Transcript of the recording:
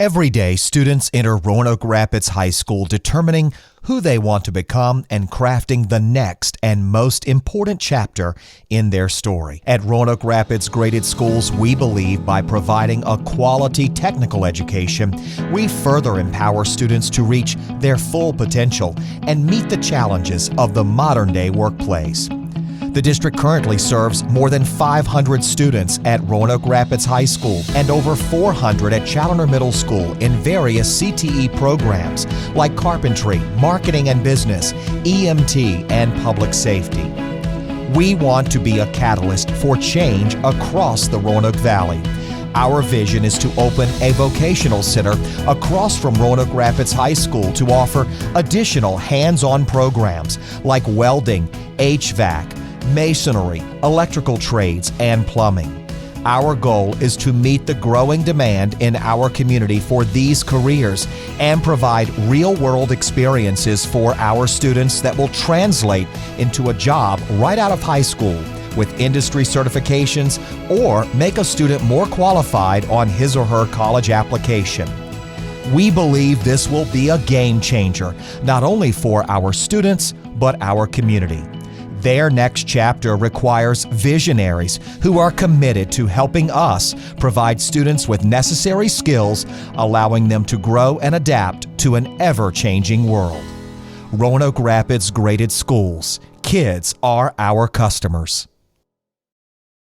Every day, students enter Roanoke Rapids High School determining who they want to become and crafting the next and most important chapter in their story. At Roanoke Rapids Graded Schools, we believe by providing a quality technical education, we further empower students to reach their full potential and meet the challenges of the modern-day workplace. The district currently serves more than 500 students at Roanoke Rapids High School and over 400 at Challoner Middle School in various CTE programs like carpentry, marketing and business, EMT, and public safety. We want to be a catalyst for change across the Roanoke Valley. Our vision is to open a Vocational Center across from Roanoke Rapids High School to offer additional hands-on programs like welding, HVAC, Masonry, electrical trades, and plumbing. Our goal is to meet the growing demand in our community for these careers and provide real-world experiences for our students that will translate into a job right out of high school with industry certifications or make a student more qualified on his or her college application. We believe this will be a game changer, not only for our students, but our community. Their next chapter requires visionaries who are committed to helping us provide students with necessary skills, allowing them to grow and adapt to an ever-changing world. Roanoke Rapids Graded Schools. Kids are our customers.